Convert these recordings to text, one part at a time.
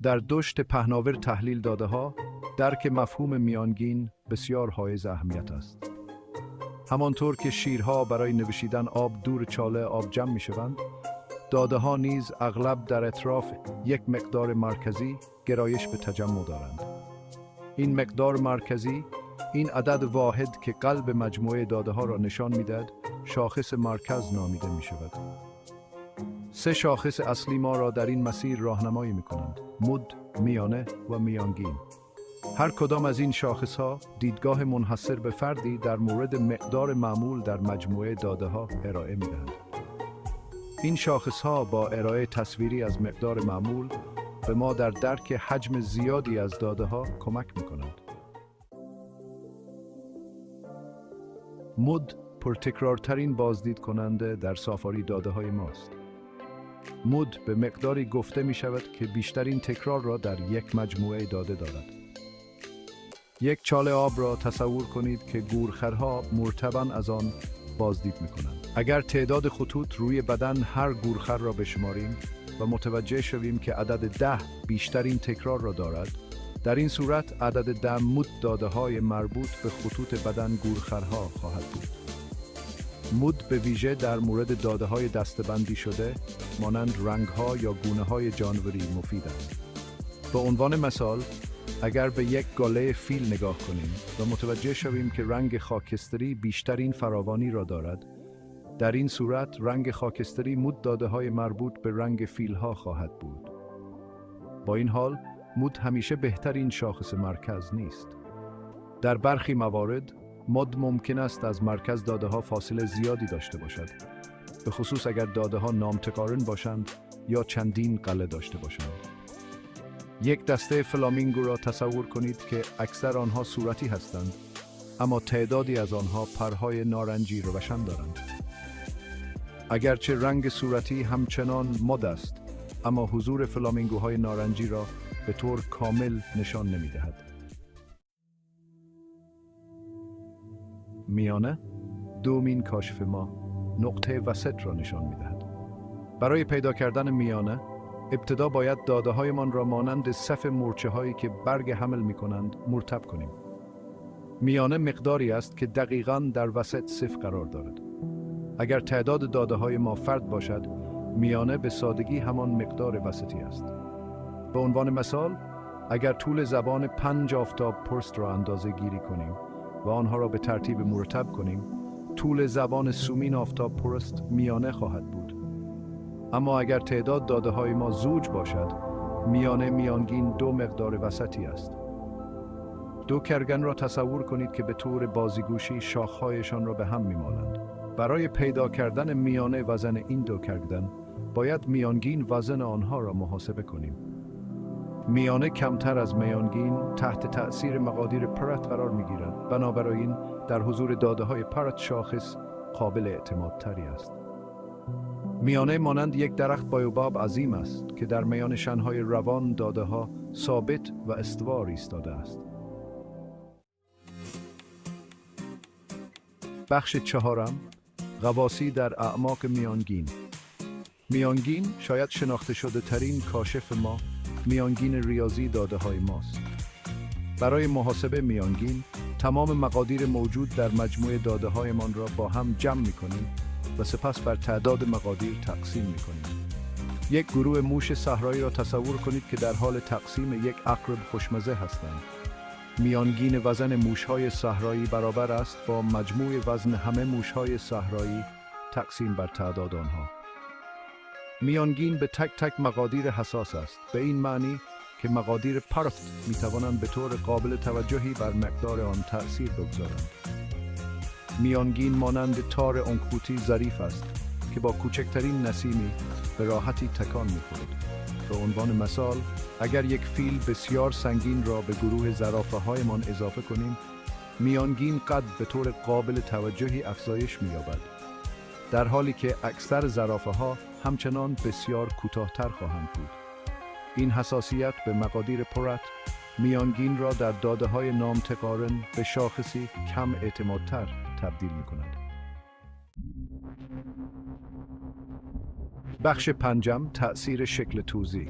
در دشت پهناور تحلیل داده ها، درک مفهوم میانگین بسیار حائز اهمیت است. همانطور که شیرها برای نوشیدن آب دور چاله آب جمع می شوند، داده ها نیز اغلب در اطراف یک مقدار مرکزی گرایش به تجمع دارند. این مقدار مرکزی، این عدد واحد که قلب مجموعه داده ها را نشان می دهد، شاخص مرکز نامیده می شود. سه شاخص اصلی ما را در این مسیر راهنمایی می کنند: مد، میانه و میانگین. هر کدام از این شاخص ها دیدگاه منحصر به فردی در مورد مقدار معمول در مجموعه داده ها ارائه می دهند. این شاخص ها با ارائه تصویری از مقدار معمول به ما در درک حجم زیادی از داده ها کمک می کنند. مد پرتکرارترین بازدید کننده در سافاری داده های ماست. مد به مقداری گفته می شود که بیشترین تکرار را در یک مجموعه داده دارد. یک چاله آب را تصور کنید که گورخرها مرتباً از آن بازدید می کنند. اگر تعداد خطوط روی بدن هر گورخر را بشماریم و متوجه شویم که عدد 10 بیشترین تکرار را دارد، در این صورت عدد 10 مد داده های مربوط به خطوط بدن گورخرها خواهد بود. مد به ویژه در مورد داده های دسته‌بندی شده مانند رنگ ها یا گونه های جانوری مفید است. به عنوان مثال، اگر به یک گاله فیل نگاه کنیم و متوجه شویم که رنگ خاکستری بیشترین فراوانی را دارد، در این صورت رنگ خاکستری مد داده های مربوط به رنگ فیل ها خواهد بود. با این حال، مد همیشه بهترین شاخص مرکز نیست. در برخی موارد، مد ممکن است از مرکز داده ها فاصله زیادی داشته باشد، به خصوص اگر داده ها نامتقارن باشند یا چندین قله داشته باشند. یک دسته فلامینگو را تصور کنید که اکثر آنها صورتی هستند، اما تعدادی از آنها پرهای نارنجی روشن دارند. اگرچه رنگ صورتی همچنان مد است، اما حضور فلامینگوهای نارنجی را به طور کامل نشان نمی‌دهد. میانه، دومین کاشف ما، نقطه وسط را نشان می‌دهد. برای پیدا کردن میانه، ابتدا باید داده هایمان را مانند صف مورچه هایی که برگ حمل می کنند مرتب کنیم. میانه مقداری است که دقیقاً در وسط صفر قرار دارد. اگر تعداد داده های ما فرد باشد، میانه به سادگی همان مقدار وسطی است. به عنوان مثال، اگر طول زبان 5 آفتاب پرست را اندازه گیری کنیم و آنها را به ترتیب مرتب کنیم، طول زبان سومین آفتاب پرست میانه خواهد بود. اما اگر تعداد داده های ما زوج باشد، میانه میانگین دو مقدار وسطی است. دو کرگن را تصور کنید که به طور بازیگوشی شاخهایشان را به هم میمالند. برای پیدا کردن میانه وزن این دو کرگدن، باید میانگین وزن آنها را محاسبه کنیم. میانه کمتر از میانگین تحت تأثیر مقادیر پرت قرار میگیرد. بنابراین در حضور داده های پرت شاخص قابل اعتمادتری است. میانه مانند یک درخت بایوباب عظیم است که در میان شنهای روان داده ها ثابت و استوار ایستاده است. بخش چهارم، غواصی در اعماق میانگین. میانگین شاید شناخته شده ترین کاشف ما، میانگین ریاضی داده های ماست. برای محاسبه میانگین، تمام مقادیر موجود در مجموعه داده هایمان را با هم جمع می کنیم و سپس بر تعداد مقادیر تقسیم می کنیم. یک گروه موش صحرایی را تصور کنید که در حال تقسیم یک عقرب خوشمزه هستند. میانگین وزن موشهای صحرایی برابر است با مجموع وزن همه موشهای صحرایی تقسیم بر تعداد آنها. میانگین به تک تک مقادیر حساس است، به این معنی که مقادیر پرت می توانند به طور قابل توجهی بر مقدار آن تأثیر بگذارند. میانگین مانند تار عنکبوتی ظریف است که با کوچکترین نسیمی به راحتی تکان می‌خورد. به عنوان مثال، اگر یک فیل بسیار سنگین را به گروه زرافه‌هایمان اضافه کنیم، میانگین قد به طور قابل توجهی افزایش می‌یابد، در حالی که اکثر زرافه‌ها همچنان بسیار کوتاه‌تر خواهند بود. این حساسیت به مقادیر پرت میانگین را در داده‌های نامتقارن به شاخصی کم اعتمادتر تبدیل می‌کند. بخش پنجم، تأثیر شکل توزیع.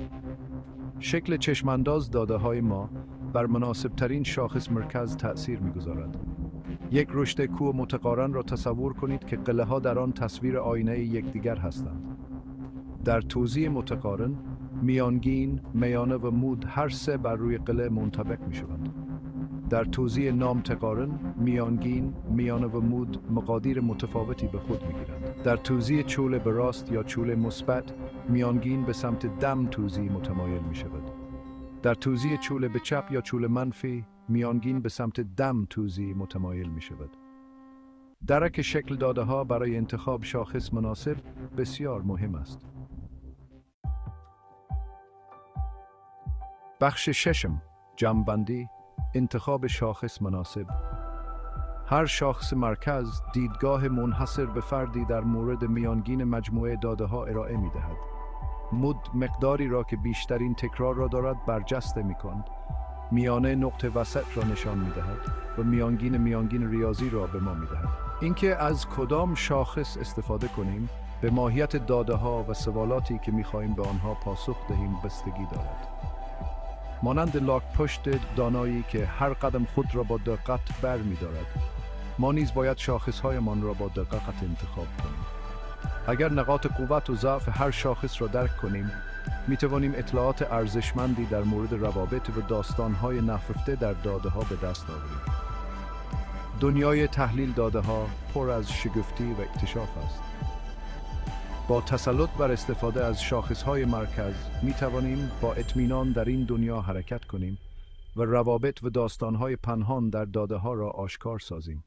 شکل چشمانداز داده های ما بر مناسب ترین شاخص مرکز تأثیر می‌گذارد. یک رشته کوه متقارن را تصور کنید که قله ها در آن تصویر آینه یکدیگر هستند. در توزیع متقارن، میانگین، میانه و مود هر سه بر روی قله منطبق می‌شوند. در توزیع نامتقارن، میانگین، میانه و مود مقادیر متفاوتی به خود می‌گیرند. در توزیع چوله به راست یا چوله مثبت، میانگین به سمت دم توزیع متمایل می‌شود. در توزیع چوله به چپ یا چوله منفی، میانگین به سمت دم توزیع متمایل می‌شود. درک شکل داده ها برای انتخاب شاخص مناسب بسیار مهم است. بخش ششم، جمع‌بندی، انتخاب شاخص مناسب. هر شاخص مرکز دیدگاه منحصر به فردی در مورد میانگین مجموعه داده ها ارائه می دهد. مود مقداری را که بیشترین تکرار را دارد برجسته می کند. میانه نقطه وسط را نشان می دهد و میانگین ریاضی را به ما می دهد. اینکه از کدام شاخص استفاده کنیم به ماهیت داده ها و سوالاتی که می خواهیم به آنها پاسخ دهیم بستگی دارد. مانند لاک پشت دانایی که هر قدم خود را با دقت بر می دارد، ما نیز باید شاخصهایمان را با دقت انتخاب کنیم. اگر نقاط قوت و ضعف هر شاخص را درک کنیم، می توانیم اطلاعات ارزشمندی در مورد روابط و داستانهای نهفته در داده ها به دست آوریم. دنیای تحلیل داده ها پر از شگفتی و اکتشاف است. با تسلط بر استفاده از شاخصهای مرکز می توانیم با اطمینان در این دنیا حرکت کنیم و روابط و داستانهای پنهان در داده ها را آشکار سازیم.